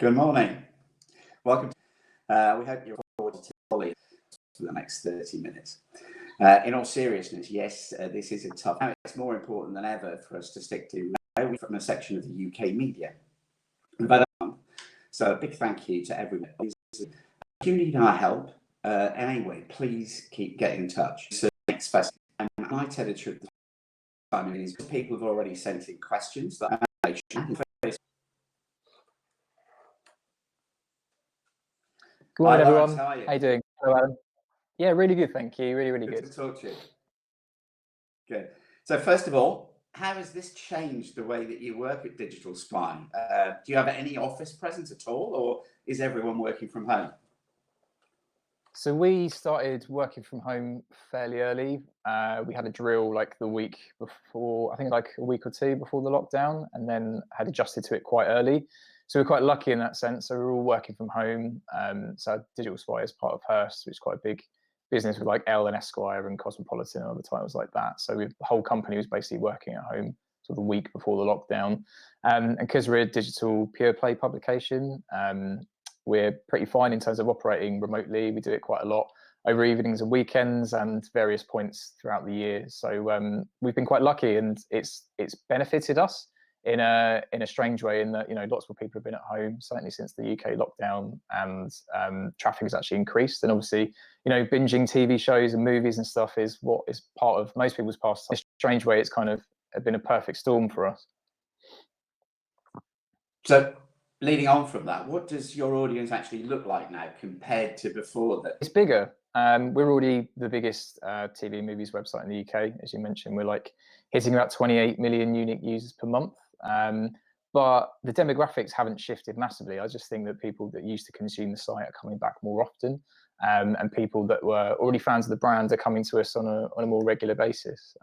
Good morning. Welcome. We hope you're forward to Ollie for the next 30 minutes. In all seriousness, yes, this is a tough. It's more important than ever for us to stick to from a section of the UK media. So a big thank you to everyone. If you need our help, anyway, please keep getting in touch. So next festival, and night editor of the time is people have already sent in questions that I Good morning, everyone. Laurence, how are you? How you doing? Hello, Alan. Yeah, really good, thank you. Really good. Good to talk to you. Good. So first of all, how has this changed the way that you work at Digital Spy? Do you have any office presence at all, or is everyone working from home? So we started working from home fairly early. We had a drill like the week before, I think like a week or two before the lockdown, and then had adjusted to it quite early. So we're quite lucky in that sense. So we're all working from home. So Digital Spy is part of Hearst, which is quite a big business with like Elle and Esquire and Cosmopolitan and other titles like that. So the whole company was basically working at home sort of the week before the lockdown. And because we're a digital pure play publication, we're pretty fine in terms of operating remotely. We do it quite a lot over evenings and weekends and various points throughout the year. So we've been quite lucky, and it's benefited us in a strange way, in that, you know, lots more people have been at home, certainly since the UK lockdown, and traffic has actually increased. And obviously, you know, binging TV shows and movies and stuff is what is part of most people's pastime. In a strange way, it's kind of been a perfect storm for us. So leading on from that, what does your audience actually look like now compared to before that? It's bigger. We're already the biggest TV and movies website in the UK. As you mentioned, we're like hitting about 28 million unique users per month. But the demographics haven't shifted massively. I just think that people that used to consume the site are coming back more often. And people that were already fans of the brand are coming to us on a more regular basis.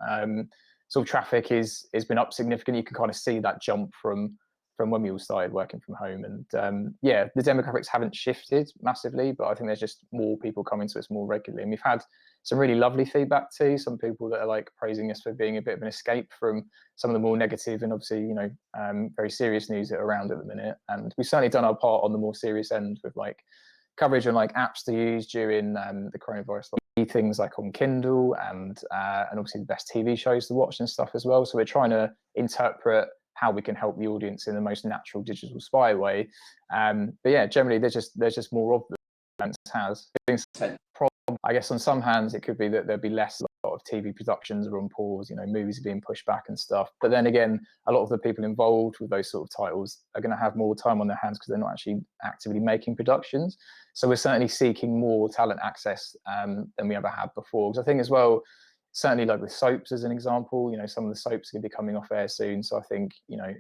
Sort of traffic has been up significantly. You can kind of see that jump from when we all started working from home. And yeah, the demographics haven't shifted massively, but I think there's just more people coming to us more regularly. And we've had some really lovely feedback too. Some people that are like praising us for being a bit of an escape from some of the more negative and obviously, you know, very serious news that are around at the minute. And we've certainly done our part on the more serious end with like coverage on like apps to use during the coronavirus, like things like on Kindle and obviously the best TV shows to watch and stuff as well. So we're trying to interpret how we can help the audience in the most natural digital spy way. But yeah, generally there's just more of them has. I guess on some hands it could be that there'd be less, a lot of TV productions are on pause, you know, movies are being pushed back and stuff. But then again, a lot of the people involved with those sort of titles are going to have more time on their hands because they're not actually actively making productions. So we're certainly seeking more talent access than we ever had before. Because I think as well, certainly like with soaps as an example, you know, some of the soaps are going to be coming off air soon. So I think, you know,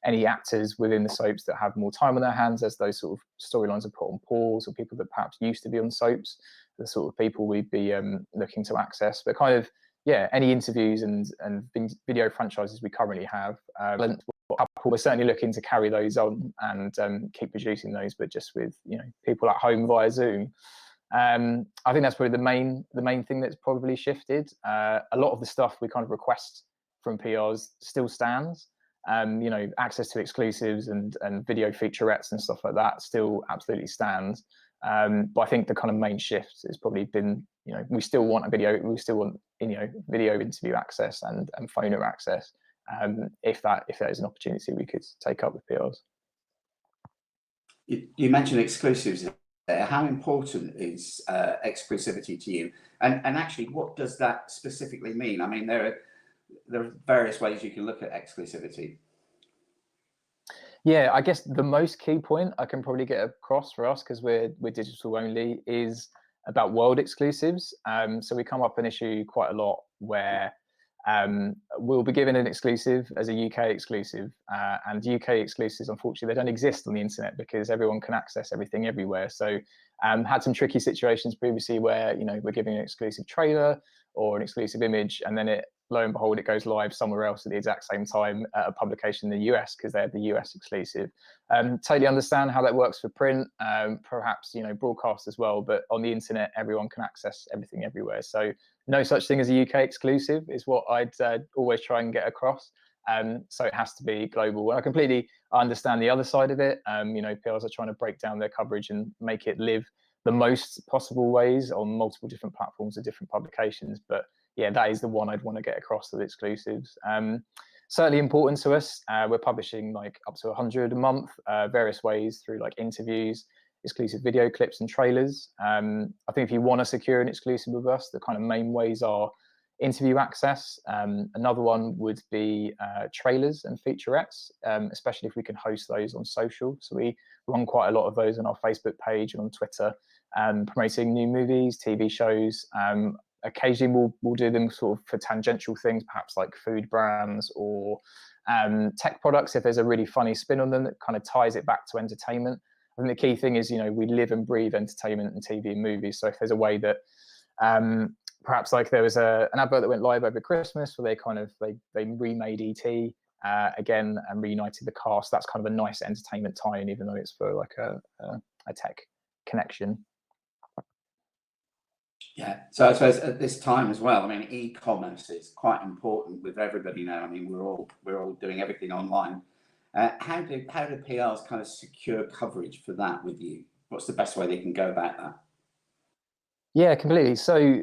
any actors within the soaps that have more time on their hands as those sort of storylines are put on pause, or people that perhaps used to be on soaps, the sort of people we'd be looking to access. But kind of, yeah, any interviews and video franchises we currently have, we're certainly looking to carry those on and keep producing those, but just with, you know, people at home via Zoom. I think that's probably the main thing that's probably shifted. A lot of the stuff we kind of request from PRs still stands. You know, access to exclusives and video featurettes and stuff like that still absolutely stands. But I think the kind of main shift has probably been, you know, we still want you know, video interview access and phoner access. If there is an opportunity we could take up with PRs. You mentioned exclusives there. How important is exclusivity to you? And actually, what does that specifically mean? I mean, there are various ways you can look at exclusivity. Yeah, I guess the most key point I can probably get across for us, because we're digital only, is about world exclusives. So we come up an issue quite a lot where we'll be given an exclusive as a UK exclusive, and UK exclusives, unfortunately, they don't exist on the internet because everyone can access everything everywhere. So had some tricky situations previously where, you know, we're giving an exclusive trailer or an exclusive image, and then lo and behold, it goes live somewhere else at the exact same time at a publication in the US because they have the US exclusive. Totally understand how that works for print, perhaps, you know, broadcast as well, but on the internet, everyone can access everything everywhere. So no such thing as a UK exclusive is what I'd always try and get across. So it has to be global. And I completely understand the other side of it. PRs are trying to break down their coverage and make it live the most possible ways on multiple different platforms of different publications. But yeah, that is the one I'd want to get across, the exclusives. Certainly important to us. We're publishing like up to 100 a month, various ways through like interviews, exclusive video clips and trailers. I think if you want to secure an exclusive with us, the kind of main ways are interview access. Another one would be trailers and featurettes, especially if we can host those on social. So we run quite a lot of those on our Facebook page and on Twitter, promoting new movies, TV shows. Occasionally we'll do them sort of for tangential things, perhaps like food brands or tech products, if there's a really funny spin on them that kind of ties it back to entertainment. I think the key thing is, we live and breathe entertainment and TV and movies. So if there's a way that perhaps like there was an advert that went live over Christmas where they remade ET again and reunited the cast, that's kind of a nice entertainment tie-in, even though it's for like a tech connection. Yeah, so I suppose at this time as well, I mean, e-commerce is quite important with everybody now. I mean, we're all doing everything online. How do PRs kind of secure coverage for that with you? What's the best way they can go about that? Yeah, completely. So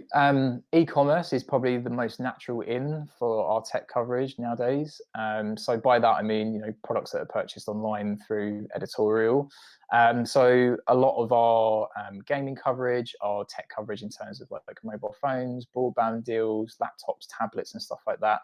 e-commerce is probably the most natural in for our tech coverage nowadays. So by that, I mean, products that are purchased online through editorial. So a lot of our gaming coverage, our tech coverage in terms of like mobile phones, broadband deals, laptops, tablets and stuff like that,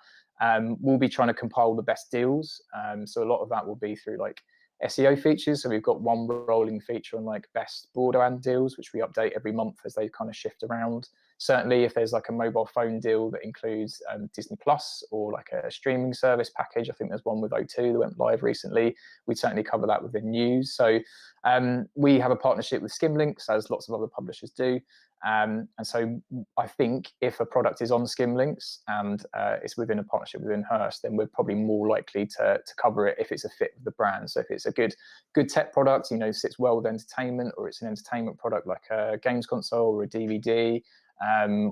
we'll be trying to compile the best deals. So a lot of that will be through like SEO features. So we've got one rolling feature on like best broadband deals, which we update every month as they kind of shift around. Certainly if there's like a mobile phone deal that includes Disney Plus or like a streaming service package, I think there's one with O2 that went live recently, we'd certainly cover that within news. So we have a partnership with Skimlinks, as lots of other publishers do. And so I think if a product is on Skimlinks and it's within a partnership within Hearst, then we're probably more likely to cover it if it's a fit with the brand. So if it's a good tech product, sits well with entertainment, or it's an entertainment product like a games console or a DVD,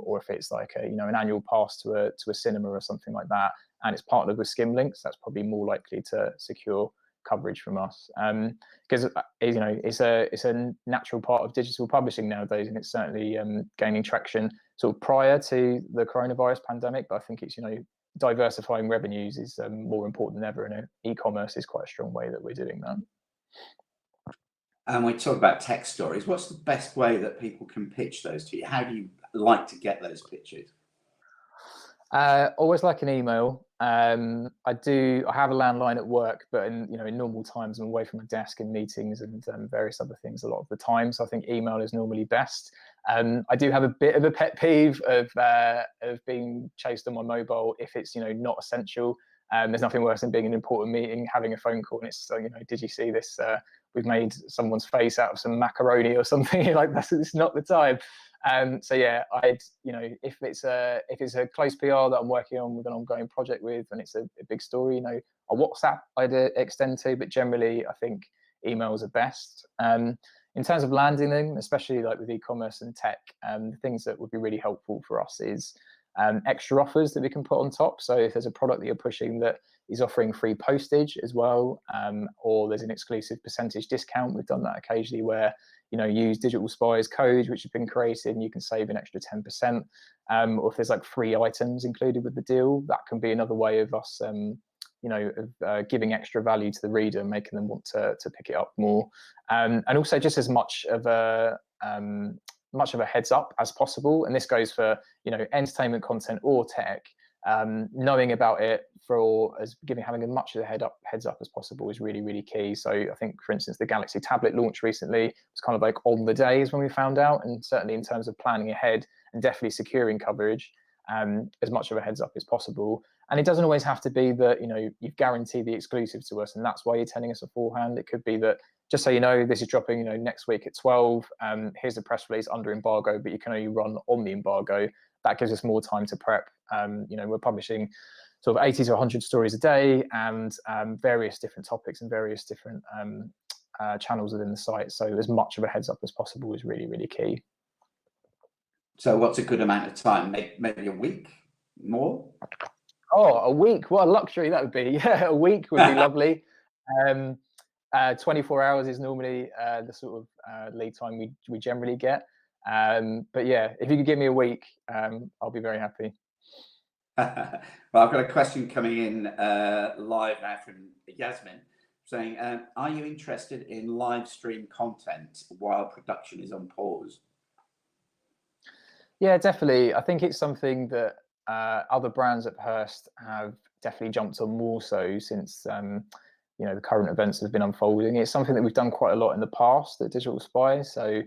or if it's like an annual pass to a cinema or something like that, and it's partnered with Skimlinks, that's probably more likely to secure coverage from us, because it's a natural part of digital publishing nowadays, and it's certainly gaining traction sort of prior to the coronavirus pandemic. But I think it's diversifying revenues is more important than ever, and e-commerce is quite a strong way that we're doing that. And we talk about tech stories. What's the best way that people can pitch those to you? How do you like to get those pitches? Always like an email. I have a landline at work, but in normal times I'm away from my desk in meetings and various other things a lot of the time. So I think email is normally best. I do have a bit of a pet peeve of being chased on my mobile if it's not essential. There's nothing worse than being in an important meeting, having a phone call, and it's did you see this? We've made someone's face out of some macaroni or something. Like it's not the time. So yeah, if it's a close PR that I'm working on with an ongoing project with, and it's a big story, a WhatsApp I'd extend to, but generally I think emails are best. In terms of landing them, especially like with e-commerce and tech, the things that would be really helpful for us is extra offers that we can put on top. So if there's a product that you're pushing that is offering free postage as well, or there's an exclusive percentage discount, we've done that occasionally where use Digital Spy's code which has been created and you can save an extra 10%, or if there's like free items included with the deal, that can be another way of us giving extra value to the reader, making them want to pick it up more, and also just as much of a heads up as possible. And this goes for entertainment content or tech. Knowing about it having as much of a heads up as possible is really, really key. So I think, for instance, the Galaxy tablet launch recently was kind of like on the day is when we found out, and certainly in terms of planning ahead and definitely securing coverage, as much of a heads up as possible. And it doesn't always have to be that you've guaranteed the exclusive to us and that's why you're telling us beforehand. It could be that, just so this is dropping next week at 12, here's a press release under embargo, but you can only run on the embargo. That gives us more time to prep. We're publishing sort of 80 to 100 stories a day, and various different topics and various different channels within the site. So as much of a heads up as possible is really, really key. So what's a good amount of time? Maybe a week more? Oh, a week! What a luxury that would be. Yeah, a week would be lovely. 24 hours is normally the sort of lead time we generally get. But yeah, if you could give me a week, I'll be very happy. Well, I've got a question coming in live now from Yasmin saying, are you interested in live stream content while production is on pause? Yeah, definitely. I think it's something that other brands at Hearst have definitely jumped on more so since the current events have been unfolding. It's something that we've done quite a lot in the past at Digital Spy. So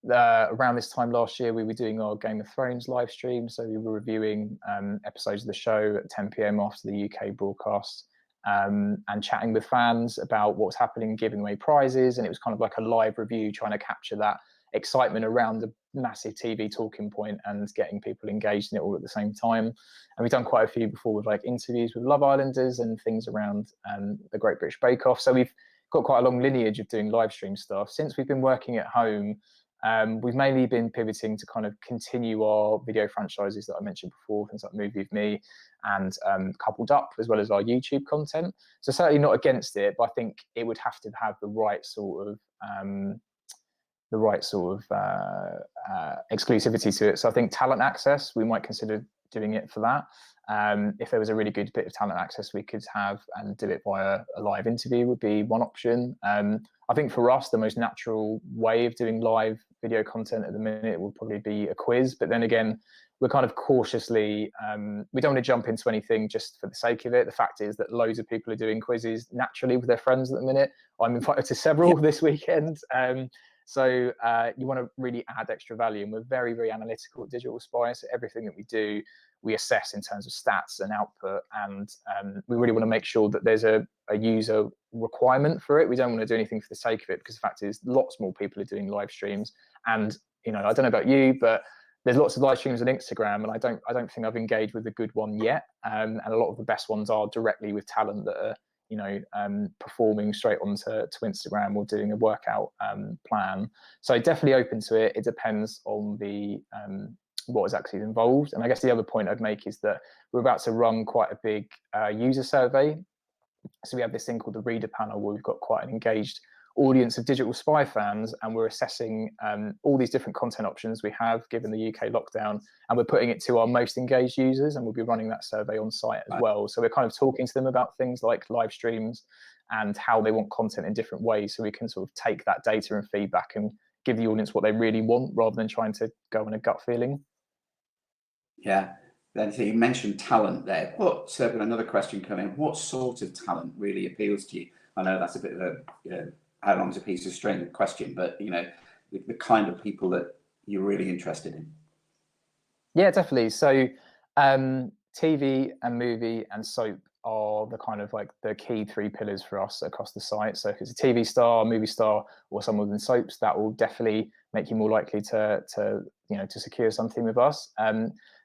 around this time last year, we were doing our Game of Thrones live stream. So we were reviewing episodes of the show at 10 p.m. after the UK broadcast, and chatting with fans about what's happening, giving away prizes. And it was kind of like a live review, trying to capture that excitement around the massive TV talking point and getting people engaged in it all at the same time. And we've done quite a few before with like interviews with Love Islanders and things around the Great British Bake Off. So we've got quite a long lineage of doing live stream stuff. Since we've been working at home, we've mainly been pivoting to kind of continue our video franchises that I mentioned before, things like Movie with Me and Coupled Up, as well as our YouTube content. So certainly not against it, but I think it would have to have the right sort of exclusivity to it. So I think talent access, we might consider doing it for that. If there was a really good bit of talent access we could have and do it via a live interview would be one option. I think for us, the most natural way of doing live video content at the minute will probably be a quiz. But then again, we're kind of cautiously, we don't want to jump into anything just for the sake of it. The fact is that loads of people are doing quizzes naturally with their friends at the minute. I'm invited to several this weekend. So you want to really add extra value, and we're very, very analytical at Digital Spy. So everything that we do, we assess in terms of stats and output, and we really want to make sure that there's a user requirement for it. We don't want to do anything for the sake of it, because the fact is lots more people are doing live streams. And I don't know about you, but there's lots of live streams on Instagram, and I don't think I've engaged with a good one yet. And a lot of the best ones are directly with talent that are performing straight onto Instagram or doing a workout plan. So definitely open to it. It depends on the what is actually involved. And I guess the other point I'd make is that we're about to run quite a big user survey. So we have this thing called the Reader Panel, where we've got quite an engaged audience of Digital Spy fans, and we're assessing all these different content options we have given the UK lockdown, and we're putting it to our most engaged users, and we'll be running that survey on site as well. So we're kind of talking to them about things like live streams and how they want content in different ways, so we can sort of take that data and feedback and give the audience what they really want, rather than trying to go on a gut feeling. Yeah. Then you mentioned talent there. What, another question coming, what sort of talent really appeals to you? I know that's a bit of a how long is a piece of string question, but the kind of people that you're really interested in. Yeah, definitely. So TV and movie and soap are the kind of like the key three pillars for us across the site. So if it's a TV star, movie star, or someone in soaps, that will definitely make you more likely to secure something with us.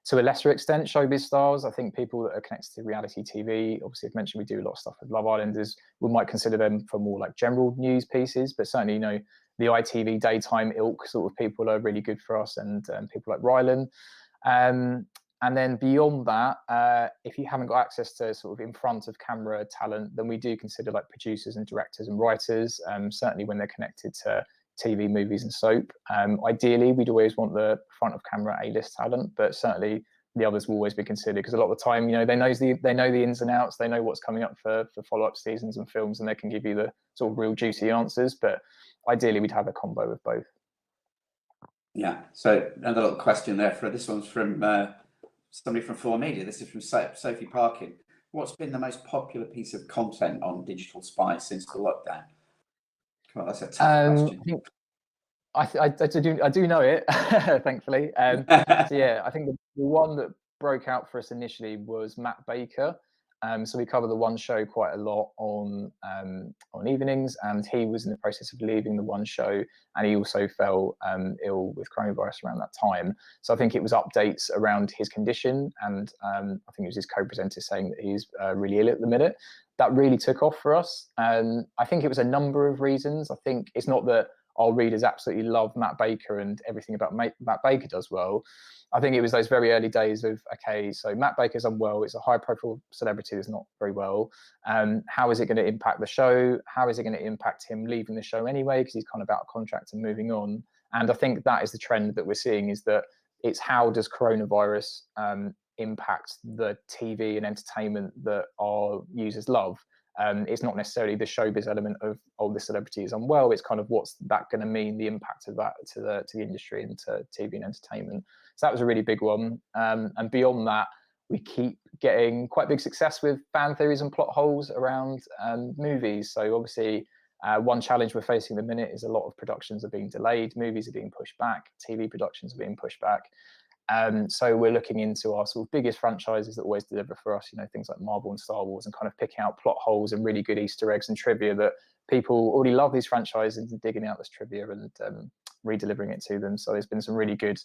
To a lesser extent, showbiz stars, I think people that are connected to reality TV, obviously I've mentioned we do a lot of stuff with Love Islanders, we might consider them for more like general news pieces, but certainly, the ITV daytime ilk sort of people are really good for us, and people like Rylan. And then beyond that, if you haven't got access to sort of in front of camera talent, then we do consider like producers and directors and writers, certainly when they're connected to TV, movies and soap. Ideally, we'd always want the front of camera A-list talent, but certainly the others will always be considered, because a lot of the time, they know the ins and outs, they know what's coming up for follow-up seasons and films, and they can give you the sort of real juicy answers. But ideally, we'd have a combo of both. Yeah. So another little question there. This one's from somebody from 4media. This is from Sophie Parkin. What's been the most popular piece of content on Digital Spy since the lockdown? Well, that's a tough question. I do know it, thankfully. So yeah, I think the one that broke out for us initially was Matt Baker. So we cover the One Show quite a lot on evenings, and he was in the process of leaving the One Show, and he also fell ill with coronavirus around that time. So I think it was updates around his condition, and I think it was his co-presenter saying that he's really ill at the minute. That really took off for us. I think it was a number of reasons. I think it's not that our readers absolutely love Matt Baker and everything about Matt Baker does well. I think it was those very early days of, okay, so Matt Baker's unwell, it's a high profile celebrity that's not very well. How is it going to impact the show? How is it going to impact him leaving the show anyway, because he's kind of out of contract and moving on? And I think that is the trend that we're seeing, is that it's how does coronavirus impact the TV and entertainment that our users love. It's not necessarily the showbiz element of, oh, the celebrity is unwell. It's kind of what's that going to mean, the impact of that to the industry and to TV and entertainment. So that was a really big one. And beyond that, we keep getting quite big success with fan theories and plot holes around movies. So obviously, one challenge we're facing at the minute is a lot of productions are being delayed, movies are being pushed back, TV productions are being pushed back. So we're looking into our sort of biggest franchises that always deliver for us, things like Marvel and Star Wars, and kind of picking out plot holes and really good Easter eggs and trivia that people already love these franchises, and digging out this trivia and re-delivering it to them. So there's been some really good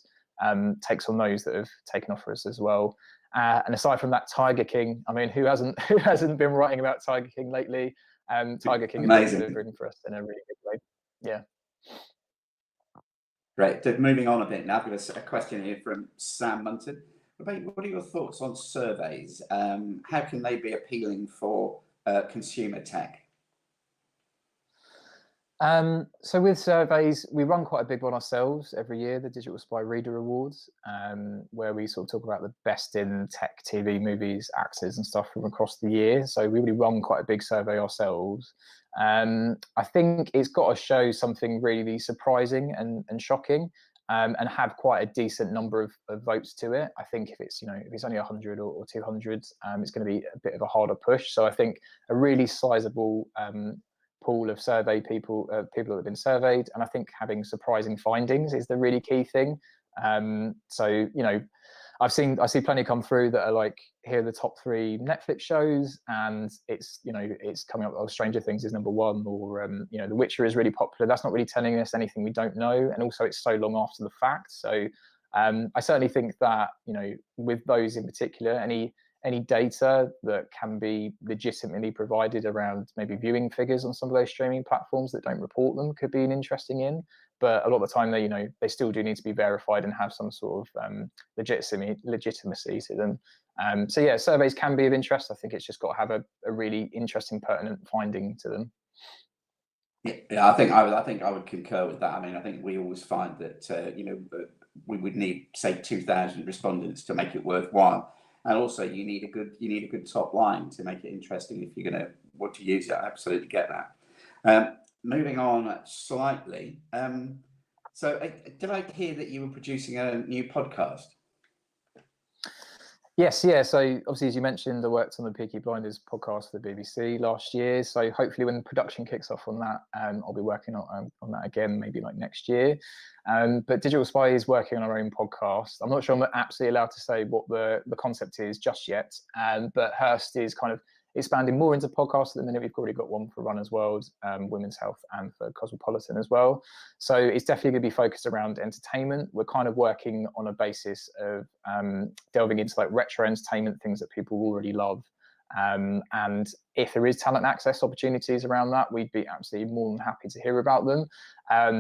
takes on those that have taken off for us as well. And aside from that, Tiger King, I mean, who hasn't been writing about Tiger King lately? Tiger King has been delivering for us in a really good way. Yeah. Great. Moving on a bit now, I've got a question here from Sam Munton. What are your thoughts on surveys? How can they be appealing for consumer tech? So with surveys, we run quite a big one ourselves every year, the Digital Spy Reader Awards, where we sort of talk about the best in tech, TV, movies, actors and stuff from across the year. So we really run quite a big survey ourselves. I think it's got to show something really surprising and shocking, and have quite a decent number of votes to it. I think if it's only 100 or 200, it's going to be a bit of a harder push. So I think a really sizable pool of survey people that have been surveyed, and I think having surprising findings is the really key thing. So I see plenty come through that are like, here are the top 3 Netflix shows, and it's coming up, oh, Stranger Things is number 1, or The Witcher is really popular. That's not really telling us anything we don't know, and also it's so long after the fact. So I certainly think that with those in particular, any data that can be legitimately provided around maybe viewing figures on some of those streaming platforms that don't report them could be an interesting in. But a lot of the time, they still do need to be verified and have some sort of legitimacy to them. So yeah, surveys can be of interest. I think it's just got to have a really interesting, pertinent finding to them. Yeah, I think I would concur with that. I mean, I think we always find that we would need, say, 2,000 respondents to make it worthwhile. And also, you need a good top line to make it interesting if you're going to want to use it. I absolutely get that. Moving on slightly. So, did I hear that you were producing a new podcast? Yes, yeah. So obviously, as you mentioned, I worked on the Peaky Blinders podcast for the BBC last year. So hopefully when production kicks off on that, I'll be working on that again, maybe like next year. But Digital Spy is working on our own podcast. I'm not sure I'm absolutely allowed to say what the concept is just yet, but Hearst is kind of expanding more into podcasts at the minute. We've already got one for Runners World, Women's Health, and for Cosmopolitan as well. So it's definitely going to be focused around entertainment. We're kind of working on a basis of delving into like retro entertainment, things that people already love. And if there is talent access opportunities around that, we'd be absolutely more than happy to hear about them.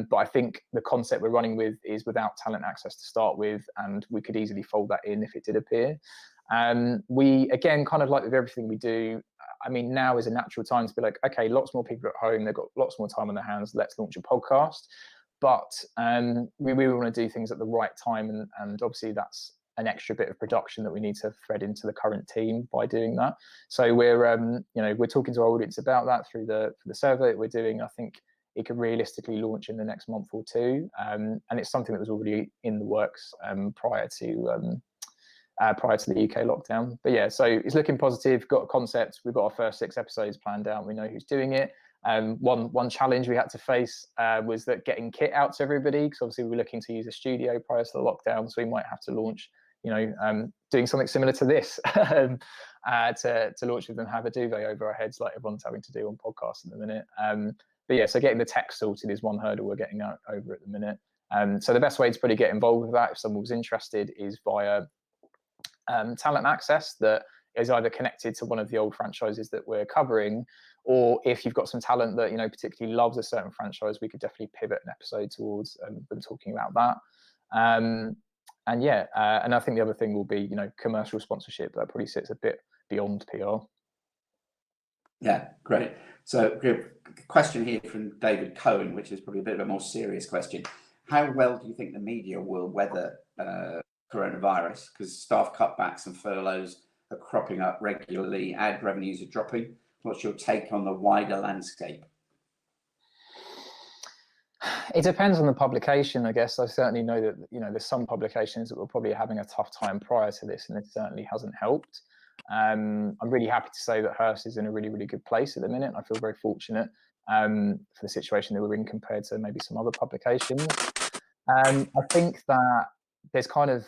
But I think the concept we're running with is without talent access to start with, and we could easily fold that in if it did appear. We, again, kind of like with everything we do, I mean, now is a natural time to be like, okay, lots more people at home, they've got lots more time on their hands, let's launch a podcast. But we really want to do things at the right time, and obviously that's an extra bit of production that we need to thread into the current team by doing that. So we're talking to our audience about that through the survey that we're doing. I think it could realistically launch in the next month or two, and it's something that was already in the works prior to the UK lockdown. But yeah, so it's looking positive. Got a concept. We've got our first 6 episodes planned out. We know who's doing it. One challenge we had to face was that getting kit out to everybody, because obviously we're looking to use a studio prior to the lockdown, so we might have to launch, doing something similar to this to launch with them, have a duvet over our heads like everyone's having to do on podcasts at the minute. But yeah, so getting the tech sorted is one hurdle we're getting over at the minute. So the best way to probably get involved with that, if someone was interested, is via talent access that is either connected to one of the old franchises that we're covering, or if you've got some talent that, you know, particularly loves a certain franchise, we could definitely pivot an episode towards them talking about that. And yeah, and I think the other thing will be, you know, commercial sponsorship. That probably sits a bit beyond PR. Yeah, great. So we have a question here from David Cohen, which is probably a bit of a more serious question. How well do you think the media will weather coronavirus? Because staff cutbacks and furloughs are cropping up regularly, ad revenues are dropping. What's your take on the wider landscape? It depends on the publication, I guess. I certainly know that, you know, there's some publications that were probably having a tough time prior to this, and it certainly hasn't helped. I'm really happy to say that Hearst is in a really, really good place at the minute. I feel very fortunate for the situation that we're in compared to maybe some other publications. I think that there's kind of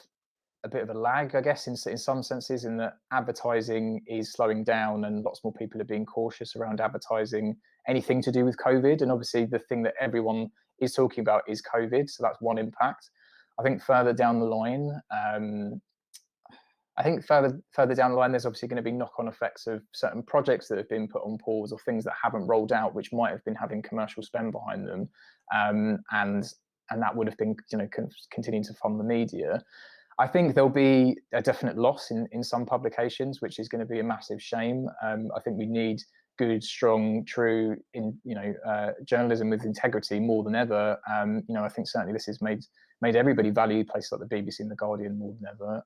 a bit of a lag, I guess, in some senses, in that advertising is slowing down and lots more people are being cautious around advertising anything to do with COVID. And obviously the thing that everyone is talking about is COVID. So that's one impact. I think further down the line, there's obviously going to be knock-on effects of certain projects that have been put on pause or things that haven't rolled out, which might have been having commercial spend behind them. And that would have been, you know, continuing to fund the media. I think there'll be a definite loss in some publications, which is going to be a massive shame. I think we need good, strong, true, journalism with integrity more than ever. You know, I think certainly this has made everybody value places like the BBC and the Guardian more than ever.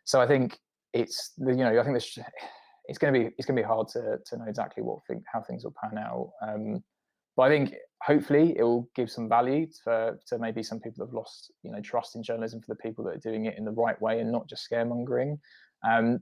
So I think it's going to be hard to know exactly how things will pan out. But I think hopefully it will give some value to maybe some people that have lost, you know, trust in journalism, for the people that are doing it in the right way and not just scaremongering.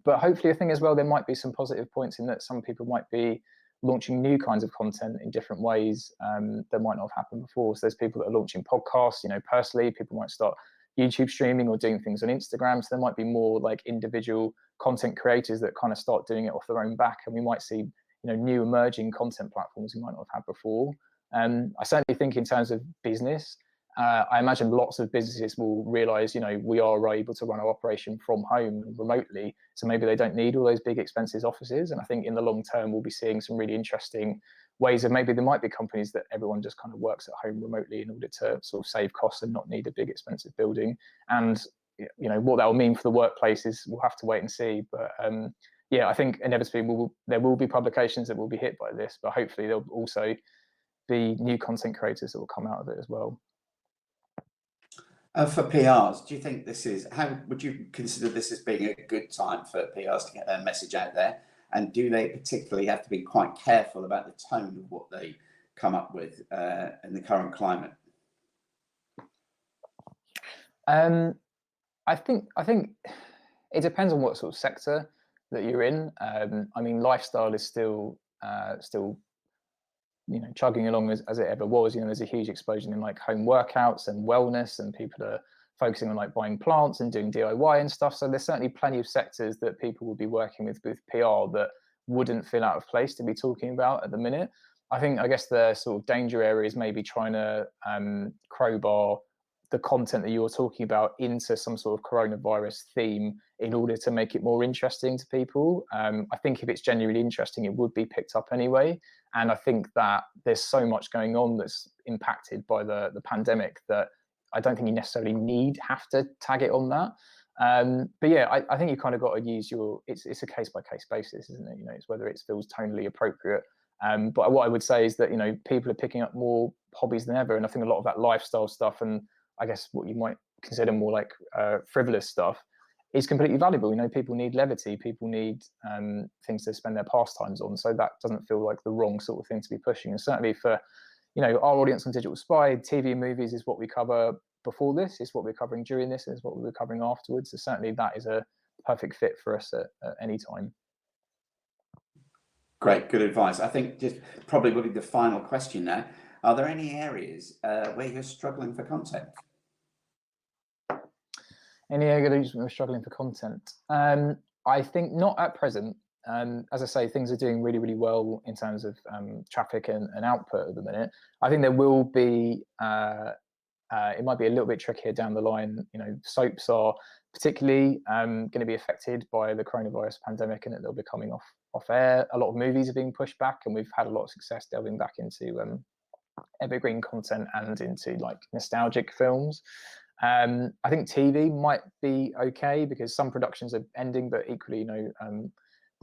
But hopefully I think as well there might be some positive points in that some people might be launching new kinds of content in different ways that might not have happened before. So there's people that are launching podcasts, you know, personally, people might start YouTube streaming or doing things on Instagram. So there might be more like individual content creators that kind of start doing it off their own back, and we might see, you know, new emerging content platforms we might not have had before. I certainly think in terms of business, I imagine lots of businesses will realize, you know, we are able to run our operation from home remotely. So maybe they don't need all those big expensive offices. And I think in the long term, we'll be seeing some really interesting ways of maybe there might be companies that everyone just kind of works at home remotely in order to sort of save costs and not need a big expensive building. And, you know, what that will mean for the workplaces, we'll have to wait and see. But yeah, I think inevitably there will be publications that will be hit by this, but hopefully there'll also be new content creators that will come out of it as well. For PRs, do you think how would you consider this as being a good time for PRs to get their message out there? And do they particularly have to be quite careful about the tone of what they come up with in the current climate? I think it depends on what sort of sector that you're in. I mean, lifestyle is still you know, chugging along as it ever was. You know, there's a huge explosion in like home workouts and wellness, and people are focusing on like buying plants and doing DIY and stuff. So there's certainly plenty of sectors that people will be working with PR that wouldn't feel out of place to be talking about at the minute. I guess the sort of danger area is maybe trying to crowbar the content that you're talking about into some sort of coronavirus theme in order to make it more interesting to people. I think if it's genuinely interesting, it would be picked up anyway. And I think that there's so much going on that's impacted by the pandemic that I don't think you necessarily have to tag it on that. But yeah, I think you kind of got to use it's a case by case basis, isn't it? You know, it's whether it feels tonally appropriate. But what I would say is that, you know, people are picking up more hobbies than ever. And I think a lot of that lifestyle stuff, and I guess what you might consider more like frivolous stuff, is completely valuable. You know, people need levity, people need things to spend their pastimes on. So that doesn't feel like the wrong sort of thing to be pushing. And certainly for, you know, our audience on Digital Spy, TV and movies is what we cover before this, is what we're covering during this, is what we're covering afterwards. So certainly that is a perfect fit for us at any time. Great, good advice. I think just probably will be the final question now. Are there any areas where you're struggling for content? Any areas where we're struggling for content? I think not at present. As I say, things are doing really, really well in terms of traffic and output at the minute. I think there will be, it might be a little bit trickier down the line. You know, soaps are particularly going to be affected by the coronavirus pandemic, and that they'll be coming off off air. A lot of movies are being pushed back, and we've had a lot of success delving back into evergreen content and into like nostalgic films. I think TV might be okay because some productions are ending, but equally,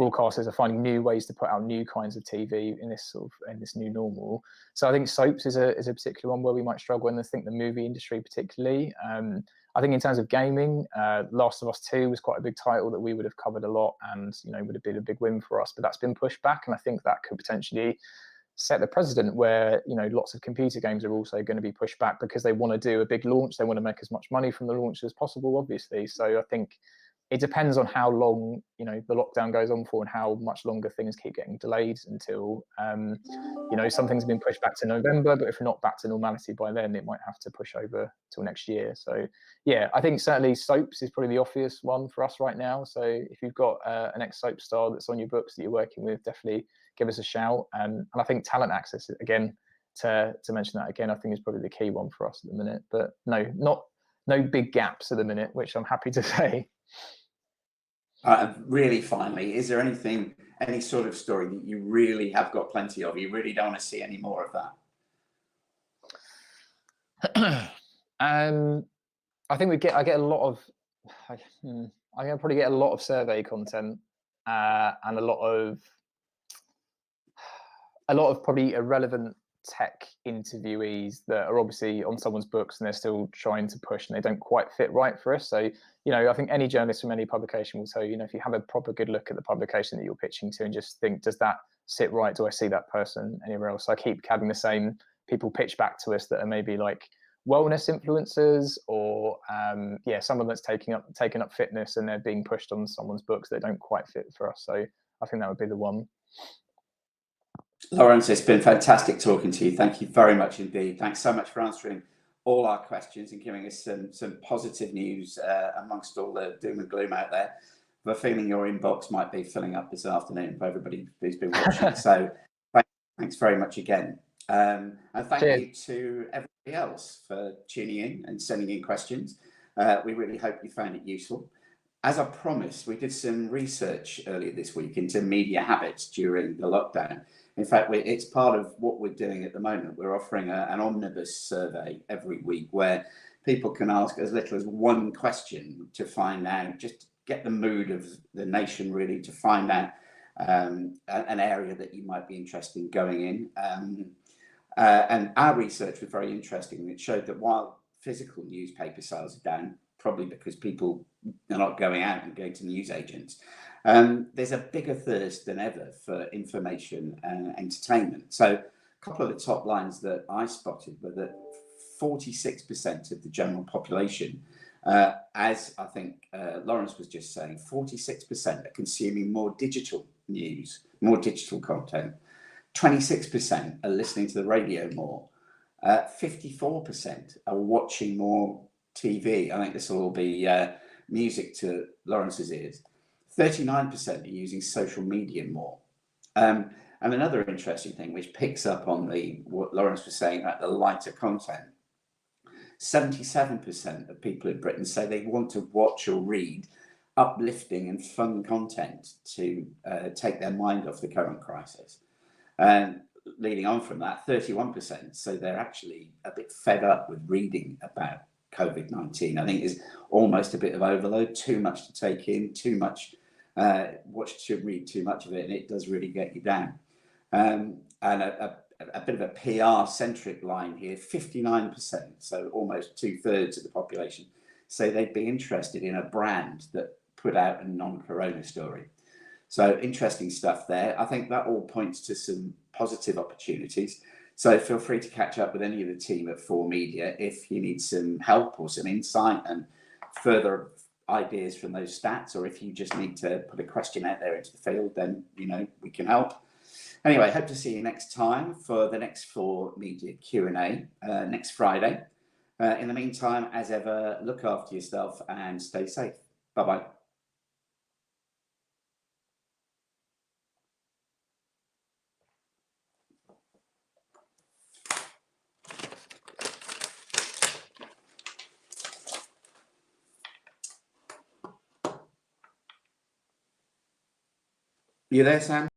broadcasters are finding new ways to put out new kinds of TV in this new normal. So I think soaps is a particular one where we might struggle, and I think the movie industry particularly. I think in terms of gaming, Last of Us 2 was quite a big title that we would have covered a lot, and would have been a big win for us. But that's been pushed back, and I think that could potentially set the precedent where lots of computer games are also going to be pushed back because they want to do a big launch. They want to make as much money from the launch as possible, obviously. So I think it depends on how long the lockdown goes on for and how much longer things keep getting delayed until some things have been pushed back to November, but if we're not back to normality by then, it might have to push over till next year. So yeah, I think certainly soaps is probably the obvious one for us right now. So if you've got an ex-soap star that's on your books that you're working with, definitely give us a shout. And I think talent access, again, to mention that again, I think is probably the key one for us at the minute. But no big gaps at the minute, which I'm happy to say. Really finally, is there any sort of story that you really have got plenty of? You really don't want to see any more of that? I think I get a lot of, I'm gonna probably get a lot of survey content and a lot of probably irrelevant tech interviewees that are obviously on someone's books and they're still trying to push and they don't quite fit right for us. So, I think any journalist from any publication will tell you, if you have a proper good look at the publication that you're pitching to and just think, does that sit right? Do I see that person anywhere else? So I keep having the same people pitch back to us that are maybe like wellness influencers or someone that's taking up fitness and they're being pushed on someone's books that don't quite fit for us. So I think that would be the one. Laurence, it's been fantastic talking to you. Thank you very much indeed. Thanks so much for answering all our questions and giving us some positive news amongst all the doom and gloom out there. The feeling your inbox might be filling up this afternoon for everybody who's been watching. So thanks very much again. And thank you to everybody else for tuning in and sending in questions. We really hope you found it useful. As I promised, we did some research earlier this week into media habits during the lockdown. In fact, it's part of what we're doing at the moment. We're offering an omnibus survey every week where people can ask as little as one question to find out, just get the mood of the nation really, to find out an area that you might be interested in going in. And our research was very interesting. It showed that while physical newspaper sales are down, probably because people are not going out and going to news agents, there's a bigger thirst than ever for information and entertainment. So a couple of the top lines that I spotted were that 46% of the general population, as I think Laurence was just saying, 46% are consuming more digital news, more digital content. 26% are listening to the radio more. 54% are watching more TV. I think this will all be music to Laurence's ears. 39% are using social media more. And another interesting thing, which picks up on what Laurence was saying about the lighter content, 77% of people in Britain say they want to watch or read uplifting and fun content to take their mind off the current crisis. And leading on from that, 31% say they're actually a bit fed up with reading about COVID-19. I think there's almost a bit of overload, too much to take in, too much, read too much of it, and it does really get you down. And a bit of a PR-centric line here, 59%, so almost 2/3 of the population, say they'd be interested in a brand that put out a non-corona story. So interesting stuff there. I think that all points to some positive opportunities. So feel free to catch up with any of the team at 4Media if you need some help or some insight and further ideas from those stats, or if you just need to put a question out there into the field, then we can help. Anyway, hope to see you next time for the next 4Media Q&A next Friday. In the meantime, as ever, look after yourself and stay safe. Bye-bye. You there, Sam?